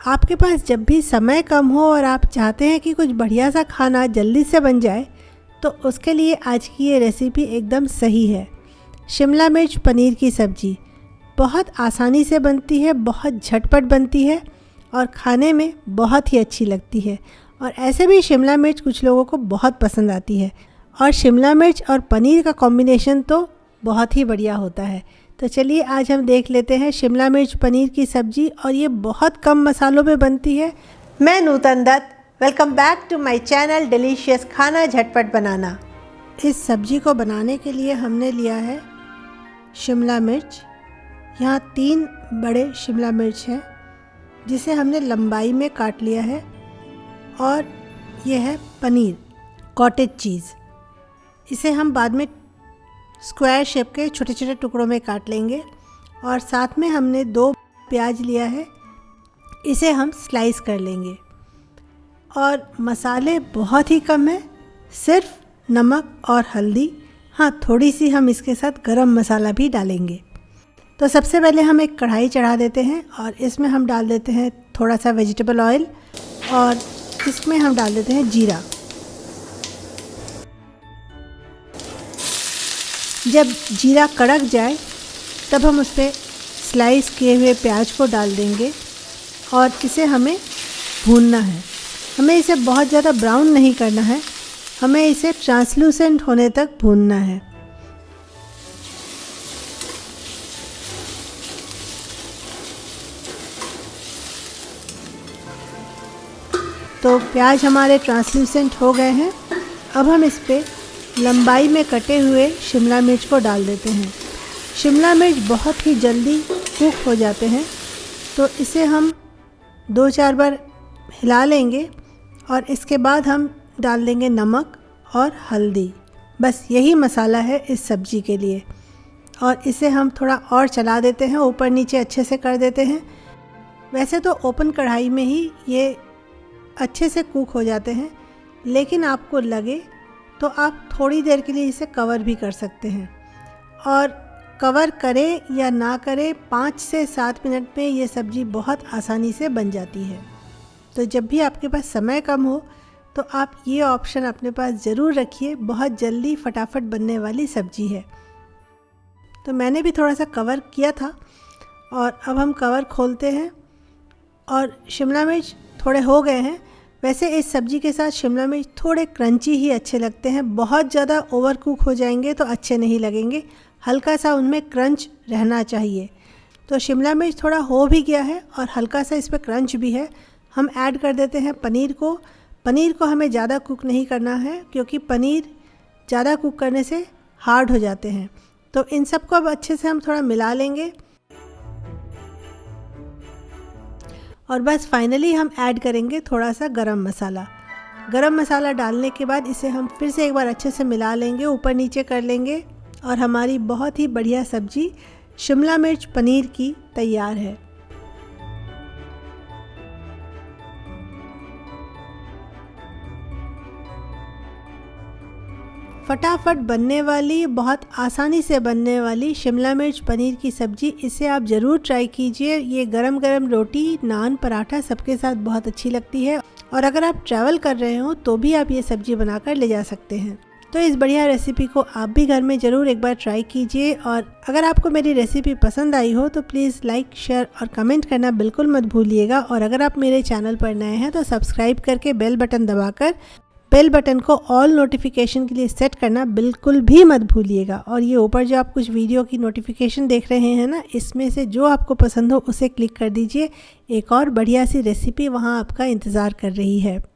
आपके पास जब भी समय कम हो और आप चाहते हैं कि कुछ बढ़िया सा खाना जल्दी से बन जाए, तो उसके लिए आज की ये रेसिपी एकदम सही है। शिमला मिर्च पनीर की सब्ज़ी बहुत आसानी से बनती है, बहुत झटपट बनती है और खाने में बहुत ही अच्छी लगती है। और ऐसे भी शिमला मिर्च कुछ लोगों को बहुत पसंद आती है और शिमला मिर्च और पनीर का कॉम्बिनेशन तो बहुत ही बढ़िया होता है। तो चलिए आज हम देख लेते हैं शिमला मिर्च पनीर की सब्ज़ी, और ये बहुत कम मसालों में बनती है। मैं Nutan Dutt, welcome back to my channel delicious खाना झटपट बनाना। इस सब्ज़ी को बनाने के लिए हमने लिया है शिमला मिर्च। यहाँ 3 बड़े शिमला मिर्च हैं जिसे हमने लंबाई में काट लिया है। और ये है पनीर, कॉटेज चीज़। इसे हम बाद में स्क्वायर शेप के छोटे छोटे टुकड़ों में काट लेंगे। और साथ में हमने 2 प्याज लिया है, इसे हम स्लाइस कर लेंगे। और मसाले बहुत ही कम है, सिर्फ नमक और हल्दी। हाँ, थोड़ी सी हम इसके साथ गरम मसाला भी डालेंगे। तो सबसे पहले हम एक कढ़ाई चढ़ा देते हैं और इसमें हम डाल देते हैं थोड़ा सा वेजिटेबल ऑयल, और इसमें हम डाल देते हैं जीरा। जब जीरा कड़क जाए तब हम उस पर स्लाइस किए हुए प्याज को डाल देंगे और इसे हमें भूनना है। हमें इसे बहुत ज़्यादा ब्राउन नहीं करना है, हमें इसे ट्रांसलूसेंट होने तक भूनना है। तो प्याज हमारे ट्रांसलूसेंट हो गए हैं। अब हम इस पर लंबाई में कटे हुए शिमला मिर्च को डाल देते हैं। शिमला मिर्च बहुत ही जल्दी कुक हो जाते हैं, तो इसे हम 2-4 बार हिला लेंगे और इसके बाद हम डाल देंगे नमक और हल्दी। बस यही मसाला है इस सब्ज़ी के लिए। और इसे हम थोड़ा और चला देते हैं, ऊपर नीचे अच्छे से कर देते हैं। वैसे तो ओपन कढ़ाई में ही ये अच्छे से कुक हो जाते हैं, लेकिन आपको लगे तो आप थोड़ी देर के लिए इसे कवर भी कर सकते हैं। और कवर करें या ना करें, 5 से 7 मिनट में ये सब्ज़ी बहुत आसानी से बन जाती है। तो जब भी आपके पास समय कम हो तो आप ये ऑप्शन अपने पास ज़रूर रखिए, बहुत जल्दी फटाफट बनने वाली सब्ज़ी है। तो मैंने भी थोड़ा सा कवर किया था और अब हम कवर खोलते हैं और शिमला मिर्च थोड़े हो गए हैं। वैसे इस सब्ज़ी के साथ शिमला मिर्च थोड़े क्रंची ही अच्छे लगते हैं, बहुत ज़्यादा ओवर कुक हो जाएंगे तो अच्छे नहीं लगेंगे, हल्का सा उनमें क्रंच रहना चाहिए। तो शिमला मिर्च थोड़ा हो भी गया है और हल्का सा इस पर क्रंच भी है। हम ऐड कर देते हैं पनीर को। पनीर को हमें ज़्यादा कुक नहीं करना है, क्योंकि पनीर ज़्यादा कुक करने से हार्ड हो जाते हैं। तो इन सबको अब अच्छे से हम थोड़ा मिला लेंगे। और बस फाइनली हम ऐड करेंगे थोड़ा सा गरम मसाला। गरम मसाला डालने के बाद इसे हम फिर से एक बार अच्छे से मिला लेंगे, ऊपर नीचे कर लेंगे, और हमारी बहुत ही बढ़िया सब्ज़ी शिमला मिर्च पनीर की तैयार है। फटाफट बनने वाली, बहुत आसानी से बनने वाली शिमला मिर्च पनीर की सब्ज़ी, इसे आप ज़रूर ट्राई कीजिए। ये गरम गरम रोटी, नान, पराठा सबके साथ बहुत अच्छी लगती है। और अगर आप ट्रैवल कर रहे हो तो भी आप ये सब्ज़ी बनाकर ले जा सकते हैं। तो इस बढ़िया रेसिपी को आप भी घर में ज़रूर एक बार ट्राई कीजिए। और अगर आपको मेरी रेसिपी पसंद आई हो तो प्लीज़ लाइक, शेयर और कमेंट करना बिल्कुल मत भूलिएगा। और अगर आप मेरे चैनल पर नए हैं तो सब्सक्राइब करके बेल बटन दबाकर बेल बटन को ऑल नोटिफिकेशन के लिए सेट करना बिल्कुल भी मत भूलिएगा। और ये ऊपर जो आप कुछ वीडियो की नोटिफिकेशन देख रहे हैं ना, इसमें से जो आपको पसंद हो उसे क्लिक कर दीजिए। एक और बढ़िया सी रेसिपी वहाँ आपका इंतज़ार कर रही है।